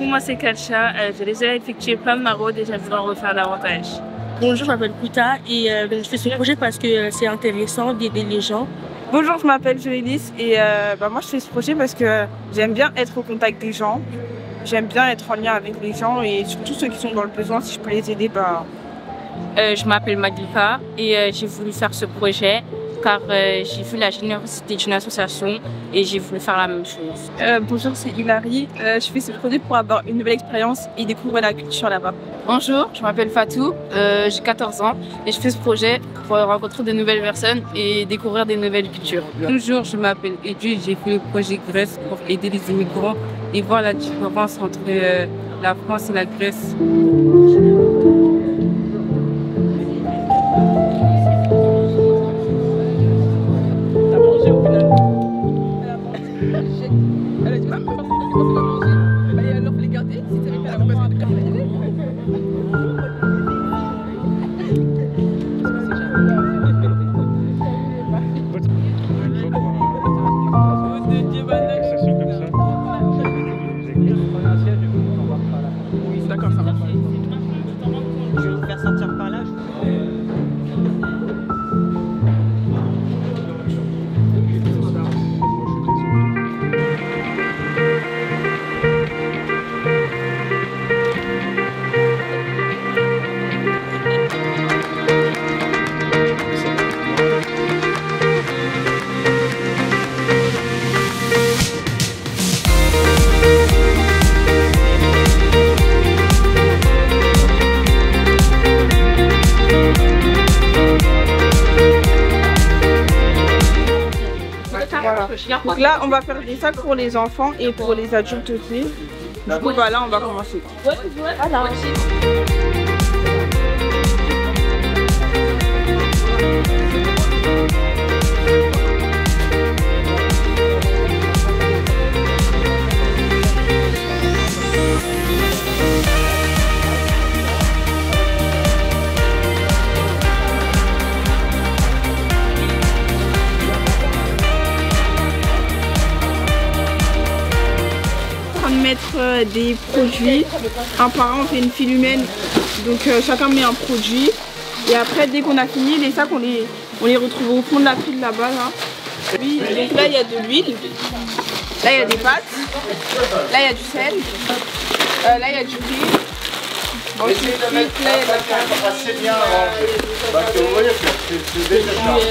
moi c'est Kalcha. J'ai déjà effectué plein de maraudes et j'aimerais en refaire davantage. Bonjour, je m'appelle Kuta et je fais ce projet parce que c'est intéressant d'aider les gens. Bonjour, je m'appelle Joélis et moi je fais ce projet parce que j'aime bien être au contact des gens. J'aime bien être en lien avec les gens et surtout ceux qui sont dans le besoin, si je peux les aider, Je m'appelle Maglika et j'ai voulu faire ce projet car j'ai vu la générosité d'une association et j'ai voulu faire la même chose. Bonjour, c'est Hilary. Je fais ce projet pour avoir une nouvelle expérience et découvrir la culture là-bas. Bonjour, je m'appelle Fatou, j'ai 14 ans et je fais ce projet pour rencontrer de nouvelles personnes et découvrir des nouvelles cultures. Bonjour, je m'appelle Edwige, j'ai fait le projet Grèce pour aider les immigrants et voir la différence entre la France et la Grèce. Voilà. Donc là, on va faire des sacs pour les enfants et pour les adultes aussi. Du coup, là, on va commencer. Voilà. Mettre des produits, un par un on fait une file humaine, donc chacun met un produit et après dès qu'on a fini les sacs on les retrouve au fond de la file là-bas là. Oui, donc là il y a de l'huile, là il y a des pâtes, là il y a du sel, là il y a du riz. Ensuite là il y a de la farine. Assez bien rangé, parce que vous voyez c'est déjà chargé.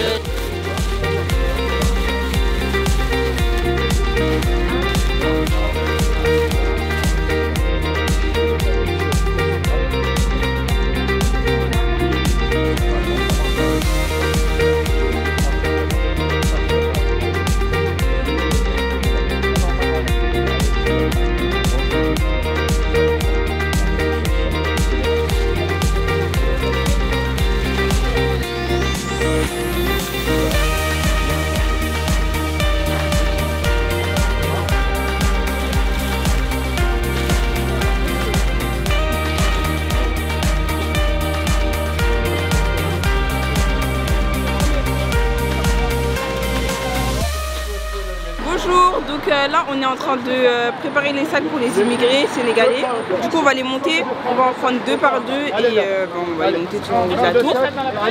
Bonjour, donc là on est en train de préparer les sacs pour les immigrés sénégalais. Du coup on va les monter, on va en prendre deux par deux et on va les monter tout en haut de la tour.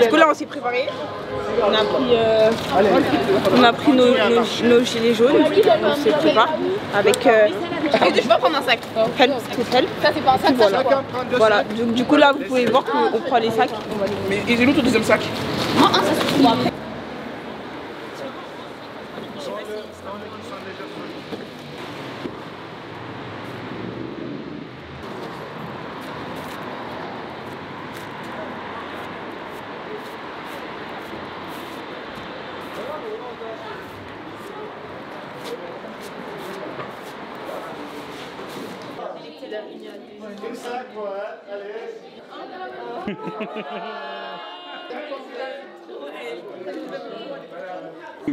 Du coup là on s'est préparé, on a pris nos gilets jaunes, on se prépare avec... Je peux prendre un sac. Ça c'est pas un sac, voilà. Du coup là vous pouvez voir qu'on prend les sacs. Mais il est où ton deuxième sac? Non, un ça suffit moi.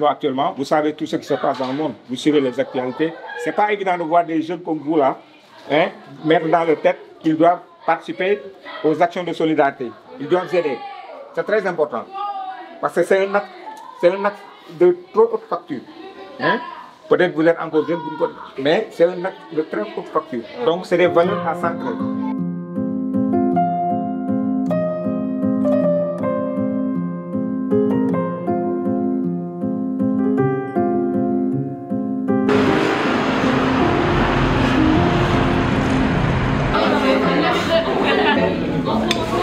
Actuellement, vous savez tout ce qui se passe dans le monde, vous suivez les actualités. C'est pas évident de voir des jeunes comme vous là, mettre dans leur tête qu'ils doivent participer aux actions de solidarité. Ils doivent aider. C'est très important. Parce que c'est un acte de trop haute facture. Peut-être vous êtes encore jeune, mais c'est un acte de très haute facture. Donc c'est des valeurs à centrer.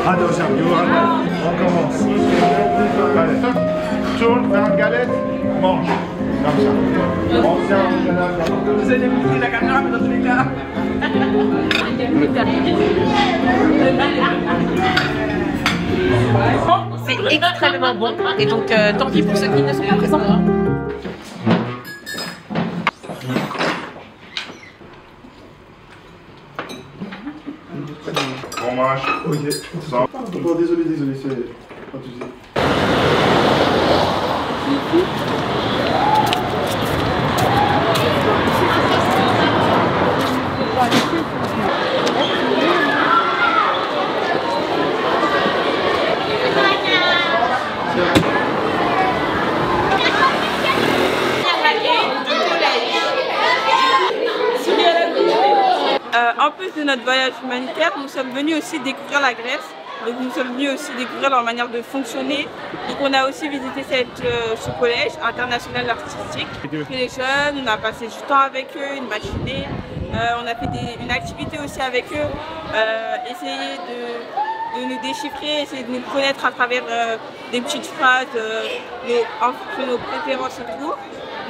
Attention, on commence. Allez, tourne, fais une galette, mange. Comme ça. On serre. Vous allez montrer la caméra, mais dans tous les cas. C'est extrêmement bon et donc tant pis pour ceux qui ne sont pas présents. Fromage. Ok. Oh, désolé, c'est pas tout de suite. En plus de notre voyage humanitaire, nous sommes venus aussi découvrir la Grèce. Donc nous sommes venus aussi découvrir leur manière de fonctionner. Donc on a aussi visité ce collège international artistique. Les jeunes, on a passé du temps avec eux, une matinée. On a fait une activité aussi avec eux. Essayer de nous déchiffrer, essayer de nous connaître à travers des petites phrases, en fonction de nos préférences et tout.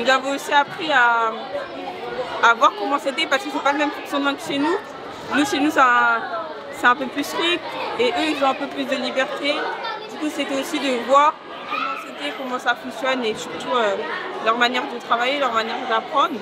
Nous avons aussi appris à voir comment c'était parce que c'est pas le même fonctionnement que chez nous. Nous, chez nous, c'est un peu plus strict et eux, ils ont un peu plus de liberté. Du coup, c'était aussi de voir comment c'était, comment ça fonctionne et surtout leur manière de travailler, leur manière d'apprendre.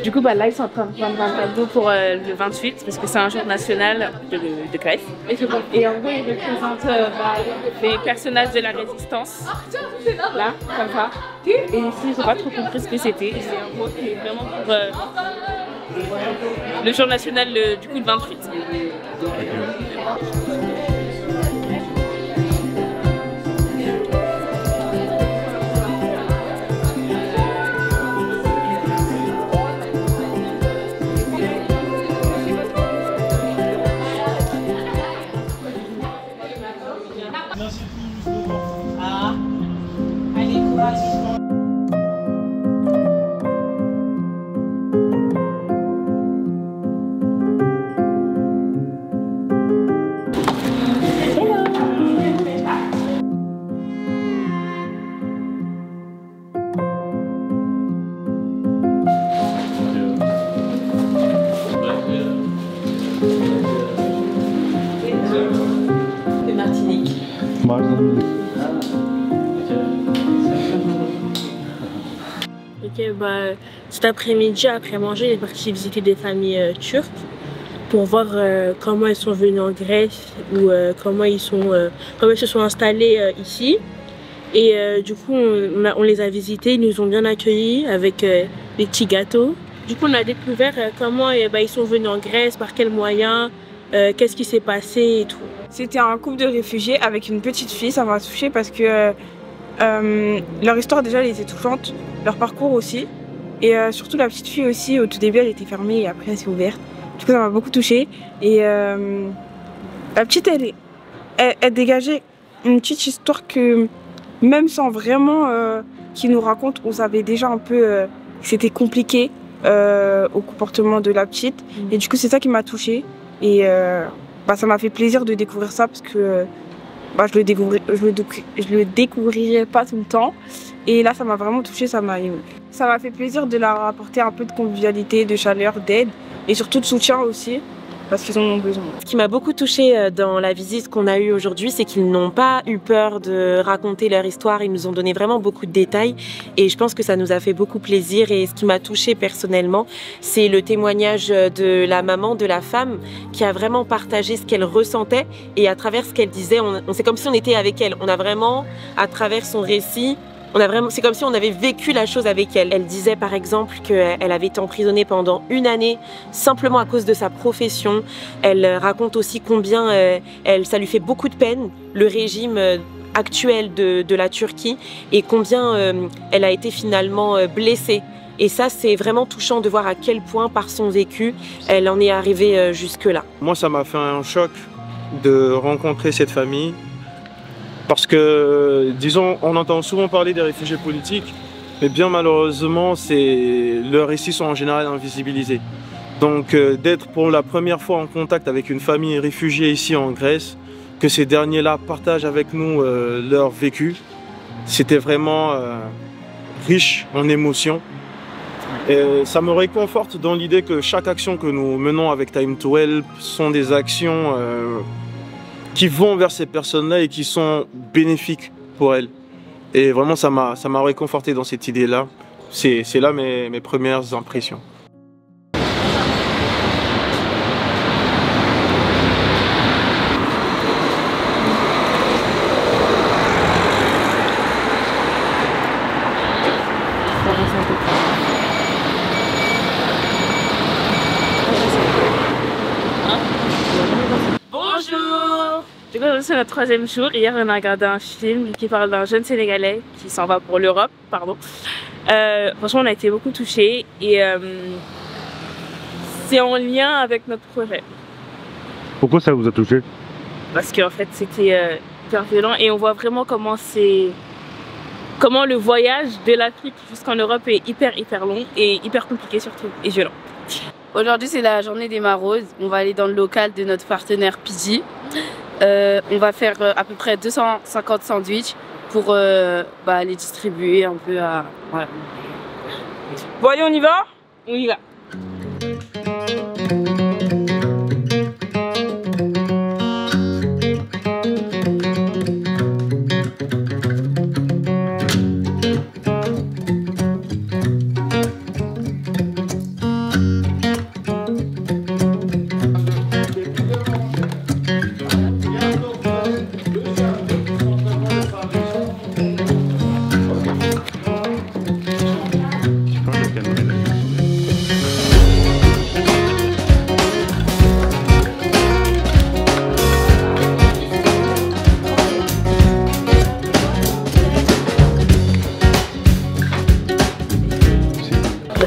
Du coup, là, ils sont en train de prendre un tableau pour le 28, parce que c'est un jour national de Grèce. Et en gros, ils représentent les personnages de la résistance, là, comme ça. Et ici, ils n'ont pas trop compris ce que c'était. Et en gros, c'est vraiment pour le jour national, du coup, le 28. Ok, cet après-midi, après manger, il est parti visiter des familles turques pour voir comment elles sont venues en Grèce ou comment ils se sont installés ici. Et du coup, on les a visités, ils nous ont bien accueillis avec des petits gâteaux. Du coup, on a découvert comment ils sont venus en Grèce, par quels moyens, qu'est-ce qui s'est passé et tout. C'était un couple de réfugiés avec une petite fille, ça m'a touchée parce que leur histoire déjà elle était touchante, leur parcours aussi. Et surtout la petite fille aussi, au tout début elle était fermée et après elle s'est ouverte. Du coup ça m'a beaucoup touchée. Et la petite elle dégageait une petite histoire que même sans vraiment qu'il nous raconte, on savait déjà un peu que c'était compliqué au comportement de la petite. Et du coup c'est ça qui m'a touchée. Et ça m'a fait plaisir de découvrir ça parce que je le découvrirais pas tout le temps. Et là ça m'a vraiment touchée, ça m'a fait plaisir de leur apporter un peu de convivialité, de chaleur, d'aide et surtout de soutien aussi. parce qu'ils en ont besoin. Ce qui m'a beaucoup touchée dans la visite qu'on a eue aujourd'hui, c'est qu'ils n'ont pas eu peur de raconter leur histoire. Ils nous ont donné vraiment beaucoup de détails et je pense que ça nous a fait beaucoup plaisir. Et ce qui m'a touchée personnellement, c'est le témoignage de la maman, de la femme, qui a vraiment partagé ce qu'elle ressentait et à travers ce qu'elle disait, c'est comme si on était avec elle. On a vraiment, à travers son récit, c'est comme si on avait vécu la chose avec elle. Elle disait par exemple qu'elle avait été emprisonnée pendant 1 année simplement à cause de sa profession. Elle raconte aussi combien ça lui fait beaucoup de peine, le régime actuel de la Turquie, et combien elle a été finalement blessée. Et ça, c'est vraiment touchant de voir à quel point, par son vécu, elle en est arrivée jusque-là. Moi, ça m'a fait un choc de rencontrer cette famille. Parce que, disons, on entend souvent parler des réfugiés politiques, mais bien malheureusement, leurs récits sont en général invisibilisés. Donc d'être pour la première fois en contact avec une famille réfugiée ici en Grèce, que ces derniers-là partagent avec nous leur vécu, c'était vraiment riche en émotions. Et ça me réconforte dans l'idée que chaque action que nous menons avec Time to Help sont des actions qui vont vers ces personnes-là et qui sont bénéfiques pour elles. Et vraiment, ça m'a réconforté dans cette idée-là. C'est là mes premières impressions. C'est notre 3e jour. Hier, on a regardé un film qui parle d'un jeune Sénégalais qui s'en va pour l'Europe. Franchement, on a été beaucoup touchés et c'est en lien avec notre projet. Pourquoi ça vous a touché? Parce qu'en fait, c'était hyper violent et on voit vraiment comment le voyage de l'Afrique jusqu'en Europe est hyper long et hyper compliqué surtout et violent. Aujourd'hui, c'est la journée des maraudes. On va aller dans le local de notre partenaire Pidgey. On va faire à peu près 250 sandwichs pour les distribuer un peu à... Voilà. Bon allez, on y va? On y va.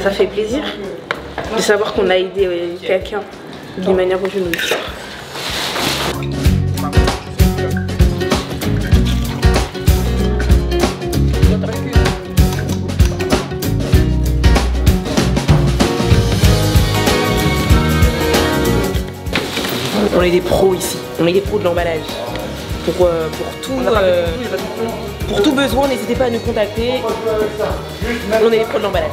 Ça fait plaisir de savoir qu'on a aidé quelqu'un d'une manière ou d'une autre. On est des pros ici, on est des pros de l'emballage. Pour tout besoin, n'hésitez pas à nous contacter. On est des pros de l'emballage.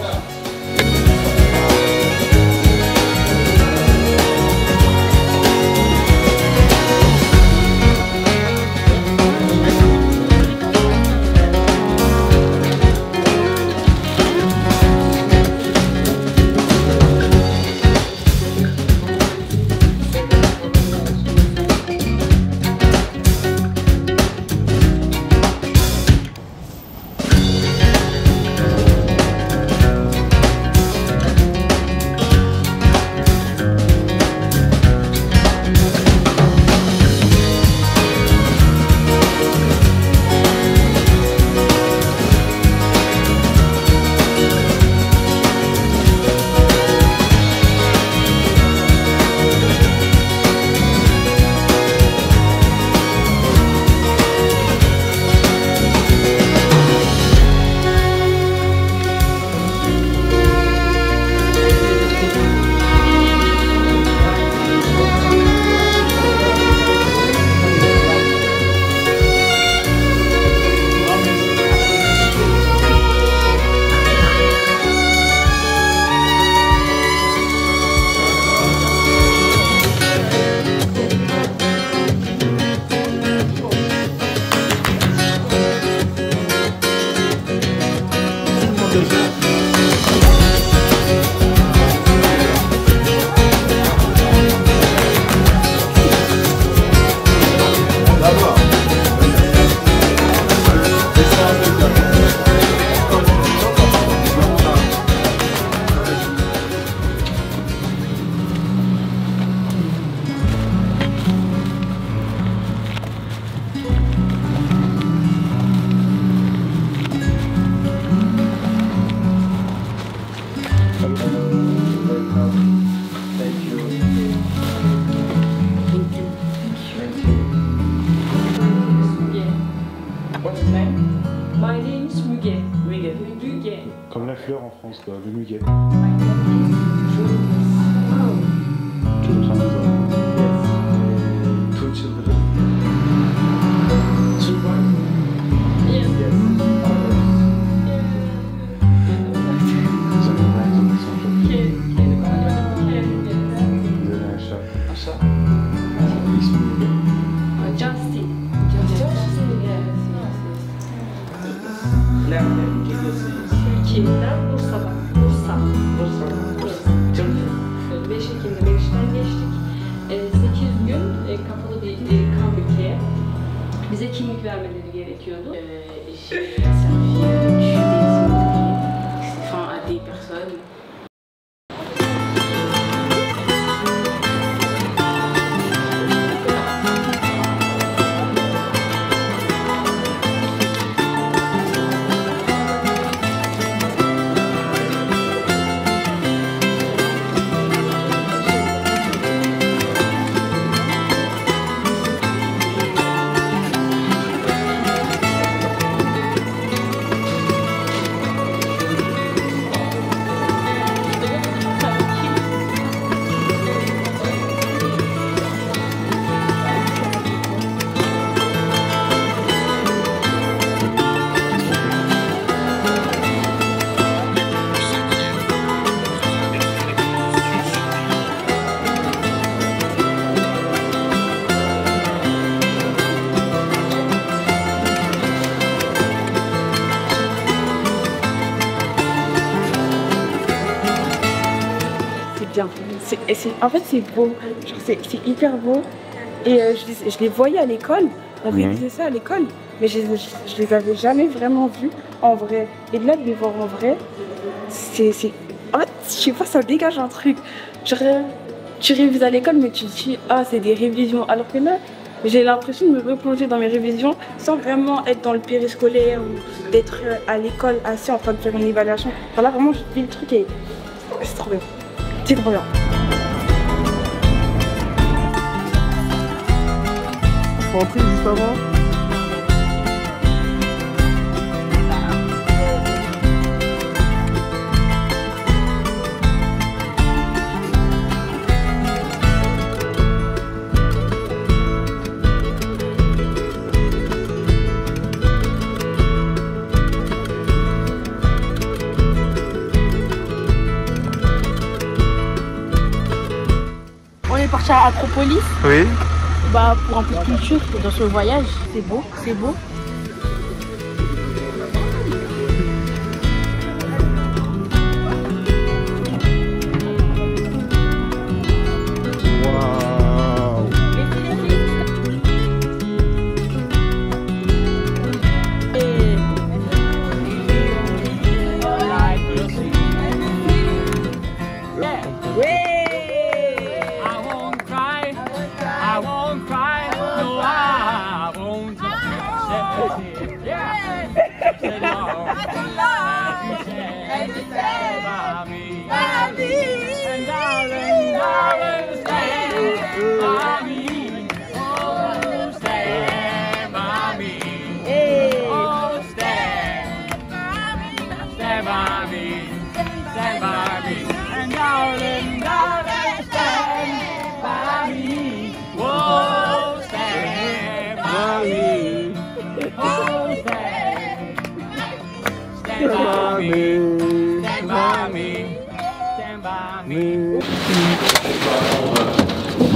Comme la fleur en France, quoi, le muguet. Two children. Bize kimlik vermeleri gerekiyordu. J'ai servi des enfin, à des personnes. Bien. En fait, c'est beau. C'est hyper beau. Et je les voyais à l'école. On réalisait ça à l'école. Mais je les avais jamais vraiment vus en vrai. Et là, de les voir en vrai, c'est... En fait, je sais pas, ça dégage un truc. Tu révises à l'école, mais tu te dis, ah, c'est des révisions. Alors que là, j'ai l'impression de me replonger dans mes révisions sans vraiment être dans le périscolaire ou d'être à l'école assis en train de faire une évaluation. Alors là, vraiment, je vis le truc et c'est trop bien. C'est trop bien. Faut entrer juste avant. Parti à Acropolis. Oui. Bah pour un peu de culture dans ce voyage. C'est beau, c'est beau.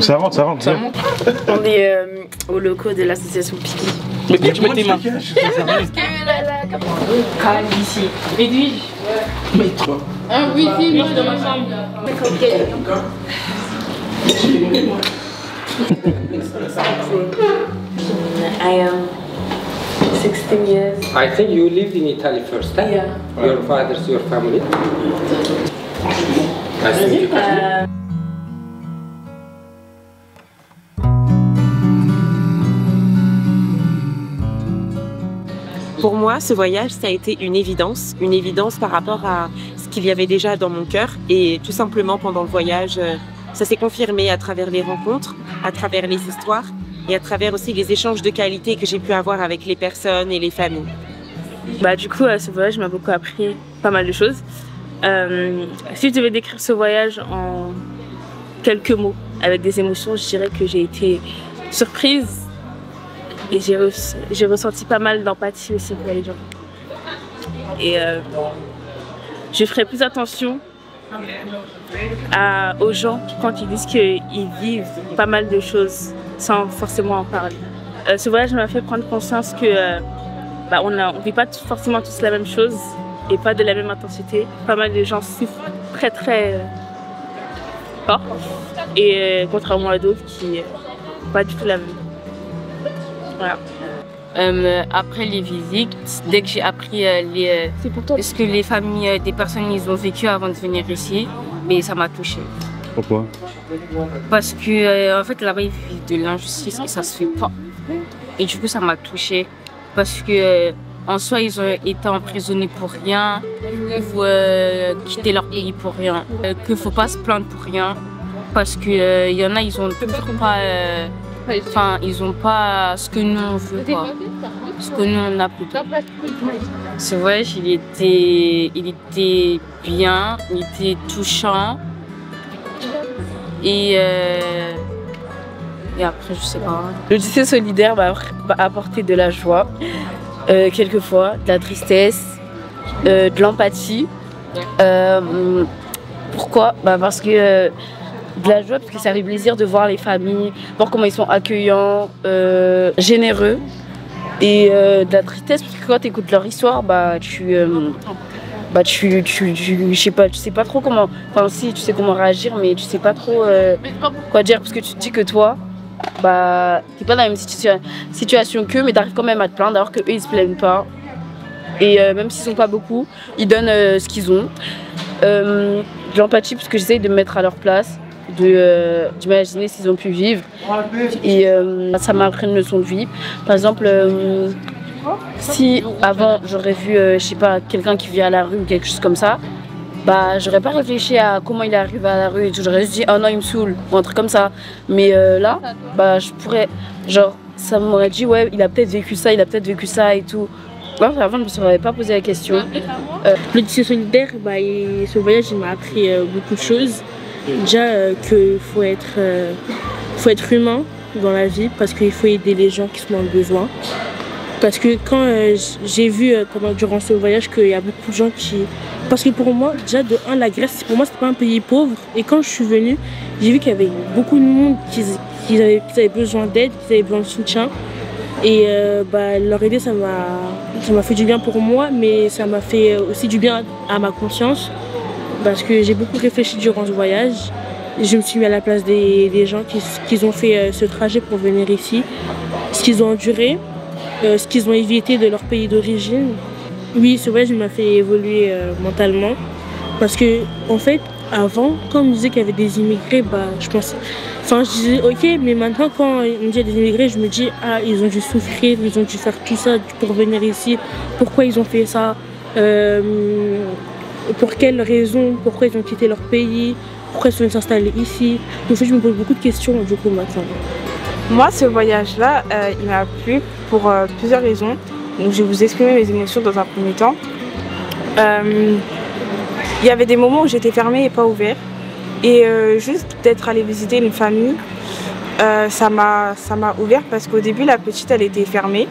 Ça rentre, ça rentre. Ça monte. On est aux locaux de l'association Piki. Mais tu mets tes mains. Quand même ici. Edwige. Mais toi. Un wifi, moi dans ma chambre. I am 16 years. I think you lived in Italy first time? Yeah. Your father's, your family? Nice to meet you. Pour moi, ce voyage, ça a été une évidence par rapport à ce qu'il y avait déjà dans mon cœur. Et tout simplement, pendant le voyage, ça s'est confirmé à travers les rencontres, à travers les histoires et à travers aussi les échanges de qualité que j'ai pu avoir avec les personnes et les familles. Du coup, ce voyage m'a beaucoup appris pas mal de choses. Si je devais décrire ce voyage en quelques mots, avec des émotions, je dirais que j'ai été surprise et j'ai ressenti pas mal d'empathie aussi pour les gens. Et je ferai plus attention aux gens quand ils disent qu'ils vivent pas mal de choses sans forcément en parler. Ce voyage m'a fait prendre conscience que on ne vit pas forcément tous la même chose et pas de la même intensité. Pas mal de gens souffrent très très fort et contrairement à d'autres qui n'ont pas du tout la même. Voilà. Après les visites, dès que j'ai appris ce que les familles des personnes ils ont vécu avant de venir ici, mais ça m'a touchée. Pourquoi? Parce que en fait là-bas ils vivent de l'injustice et ça se fait pas. Et du coup ça m'a touchée parce que en soi ils ont été emprisonnés pour rien ou quitté leur pays pour rien. Qu'il faut pas se plaindre pour rien parce que y en a ils ont toujours pas. Ils n'ont pas ce que nous on veut, quoi. Ce que nous on a plutôt. Ce voyage, il était bien, il était touchant. Et après, je sais pas. L'Odyssée solidaire m'a apporté de la joie, quelquefois, de la tristesse, de l'empathie. Pourquoi? Parce que de la joie parce que ça fait plaisir de voir les familles, voir comment ils sont accueillants, généreux. Et de la tristesse parce que quand tu écoutes leur histoire, tu sais pas trop comment, enfin si tu sais comment réagir mais tu sais pas trop quoi dire parce que tu te dis que toi, t'es pas dans la même situation qu'eux mais t'arrives quand même à te plaindre alors qu'eux ils se plaignent pas. Et même s'ils sont pas beaucoup, ils donnent ce qu'ils ont. De l'empathie parce que j'essaye de me mettre à leur place. D'imaginer s'ils ont pu vivre et ça m'a appris une leçon de vie. Par exemple, si avant j'aurais vu je sais pas quelqu'un qui vit à la rue ou quelque chose comme ça, j'aurais pas réfléchi à comment il est arrivé à la rue et tout. J'aurais juste dit oh non il me saoule ou un truc comme ça. Mais là je pourrais ça m'aurait dit ouais il a peut-être vécu ça et tout. Avant je me serais pas posé la question. L'Odyssée solidaire, ce voyage il m'a appris beaucoup de choses. Déjà qu'il faut être humain dans la vie parce qu'il faut aider les gens qui sont dans le besoin. Parce que quand j'ai vu durant ce voyage qu'il y a beaucoup de gens qui... Parce que pour moi, déjà de la Grèce, pour moi c'était pas un pays pauvre. Et quand je suis venue, j'ai vu qu'il y avait beaucoup de monde qui avaient besoin d'aide, qui avaient besoin de soutien. Et leur aider, ça m'a fait du bien pour moi, mais ça m'a fait aussi du bien à ma conscience. Parce que j'ai beaucoup réfléchi durant ce voyage. Je me suis mis à la place des gens qui ont fait ce trajet pour venir ici, ce qu'ils ont enduré, ce qu'ils ont évité de leur pays d'origine. Oui, ce voyage m'a fait évoluer mentalement. Parce que, en fait, avant, quand on me disait qu'il y avait des immigrés, je disais ok, mais maintenant quand on me dit des immigrés, je me dis ils ont dû souffrir, ils ont dû faire tout ça pour venir ici. Pourquoi ils ont fait ça? Pour quelles raisons? Pourquoi ils ont quitté leur pays? Pourquoi ils sont venus s'installer ici? Donc je me pose beaucoup de questions du coup maintenant. Moi, ce voyage-là, il m'a plu pour plusieurs raisons. Donc je vais vous exprimer mes émotions dans un premier temps. Il y avait des moments où j'étais fermée et pas ouverte. Et juste d'être allée visiter une famille, ça m'a ouvert parce qu'au début, la petite, elle était fermée.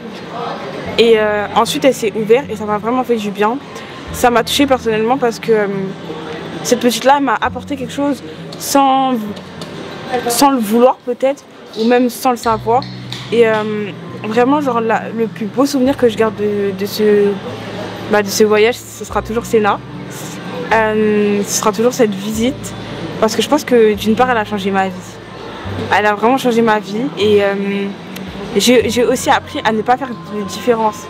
Et ensuite, elle s'est ouverte et ça m'a vraiment fait du bien. Ça m'a touchée personnellement parce que cette petite-là m'a apporté quelque chose sans le vouloir peut-être, ou même sans le savoir. Et vraiment, le plus beau souvenir que je garde de ce voyage, ce sera toujours Sénat. ce sera toujours cette visite parce que je pense que d'une part elle a changé ma vie. Elle a vraiment changé ma vie et j'ai aussi appris à ne pas faire de différence.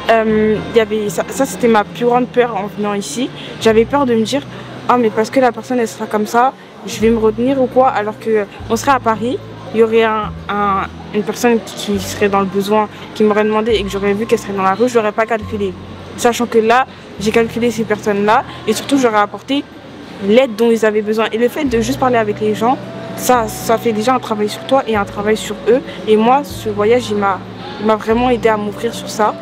Ça c'était ma plus grande peur en venant ici. J'avais peur de me dire ah mais parce que la personne elle sera comme ça, je vais me retenir ou quoi, alors qu'on serait à Paris, il y aurait une personne qui serait dans le besoin, qui m'aurait demandé et que j'aurais vu qu'elle serait dans la rue, je l'aurais pas calculé. Sachant que là, j'ai calculé ces personnes-là et surtout j'aurais apporté l'aide dont ils avaient besoin. Et le fait de juste parler avec les gens, ça fait déjà un travail sur toi et un travail sur eux. Et moi, ce voyage, il m'a vraiment aidé à m'ouvrir sur ça.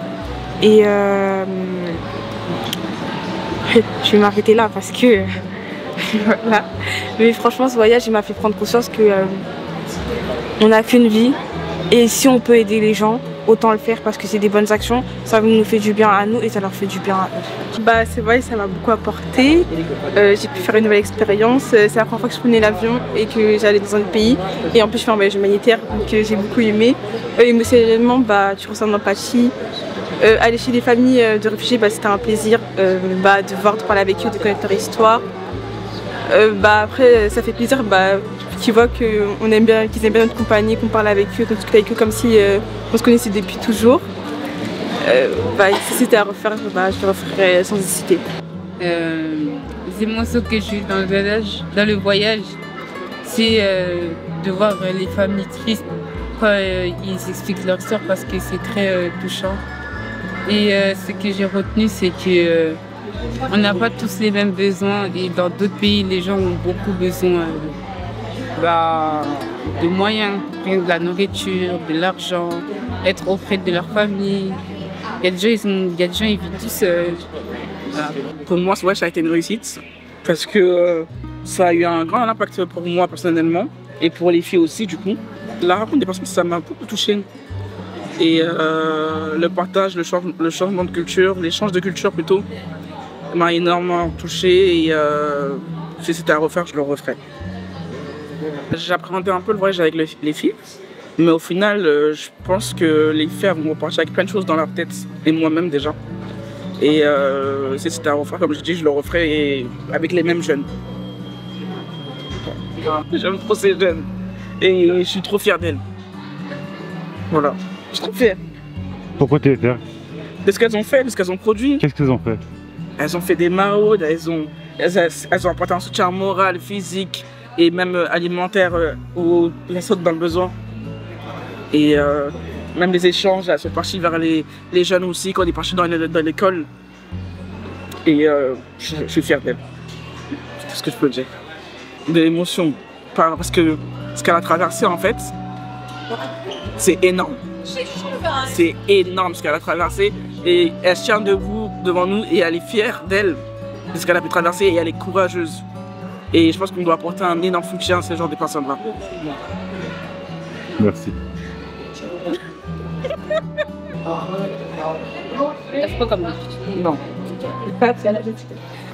Et je vais m'arrêter là parce que voilà. Mais franchement, ce voyage, il m'a fait prendre conscience que on n'a qu'une vie et si on peut aider les gens, autant le faire parce que c'est des bonnes actions. Ça nous fait du bien à nous et ça leur fait du bien à eux. Bah, c'est vrai, ça m'a beaucoup apporté. J'ai pu faire une nouvelle expérience. C'est la première fois que je prenais l'avion et que j'allais dans un autre pays. Et en plus, je fais un voyage humanitaire que j'ai beaucoup aimé. Émotionnellement, bah, tu ressens de l'empathie. Aller chez des familles de réfugiés, bah, c'était un plaisir de voir, de parler avec eux, de connaître leur histoire. Après, ça fait plaisir qu'ils voient qu'ils aiment bien notre compagnie, qu'on parle avec eux, qu'on discute avec eux comme si on se connaissait depuis toujours. Si c'était à refaire, je le referais sans hésiter. Les émotions que j'ai eues dans le voyage, c'est de voir les familles tristes quand ils expliquent leur histoire parce que c'est très touchant. Et ce que j'ai retenu, c'est que on n'a pas tous les mêmes besoins et dans d'autres pays, les gens ont beaucoup besoin de moyens, de la nourriture, de l'argent, être auprès de leur famille. Il y a des gens, ils vivent tous seuls. Voilà. Pour moi, ce voyage a été une réussite parce que ça a eu un grand impact pour moi personnellement et pour les filles aussi du coup. La rencontre des personnes, ça m'a beaucoup touchée. Et le partage, le changement de culture, l'échange de culture plutôt, m'a énormément touché et si c'était à refaire, je le referais. J'appréhendais un peu le voyage avec les filles, mais au final, je pense que les filles vont repartir avec plein de choses dans leur tête, et moi-même déjà. Et si c'était à refaire, comme je dis, je le referais et avec les mêmes jeunes. J'aime trop ces jeunes et je suis trop fier d'elles. Voilà, je suis trop fier. Pourquoi tu es fier? De ce qu'elles ont fait, de ce qu'elles ont produit. Qu'est-ce qu'elles ont fait? Elles ont fait des maraudes, elles ont apporté un soutien moral, physique et même alimentaire aux personnes dans le besoin. Et même les échanges, elles sont parties vers les jeunes aussi, quand on est parti dans l'école. Et je suis fier d'elles. C'est ce que je peux dire. De l'émotion. Parce que ce qu'elle a traversé en fait, c'est énorme. C'est énorme ce qu'elle a traversé. Et elle tient debout devant nous et elle est fière d'elle, de ce qu'elle a pu traverser et elle est courageuse. Et je pense qu'on doit apporter un énorme soutien à ce genre de personnes-là. Merci. T'as fait quoi comme non.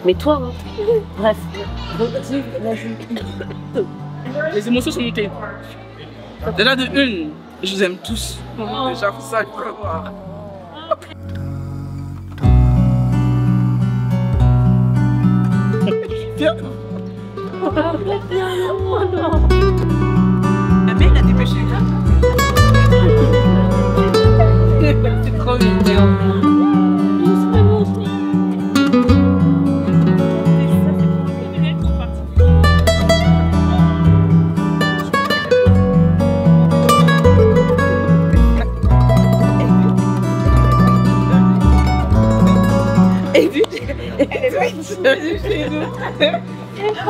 Mais toi, hein. Bref. Les émotions sont montées. Déjà de une, je vous aime tous. Déjà ça, il faut voir. Viens. La mère l'a dépêché. C'est trop mignon.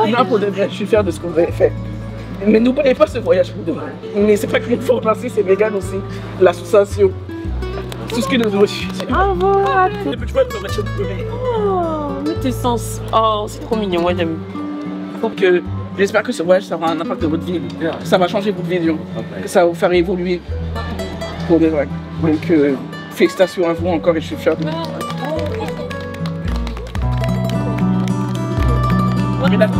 Non, pour de vrai, je suis fier de ce qu'on avait fait. Mais n'oubliez pas ce voyage pour de vrai. Mais c'est pas que nous faut remercier, c'est Megan aussi, l'association. Tout ce qui nous a reçu. Bravo! Oh, mais tes sens. Oh, c'est trop mignon, ouais, j'aime. Donc, j'espère que ce voyage, ça aura un impact dans votre vie. Ça va changer votre vision. Que ça va vous faire évoluer. Pour de vrai. Donc, félicitations à vous encore et je suis fier de vous. Regarde.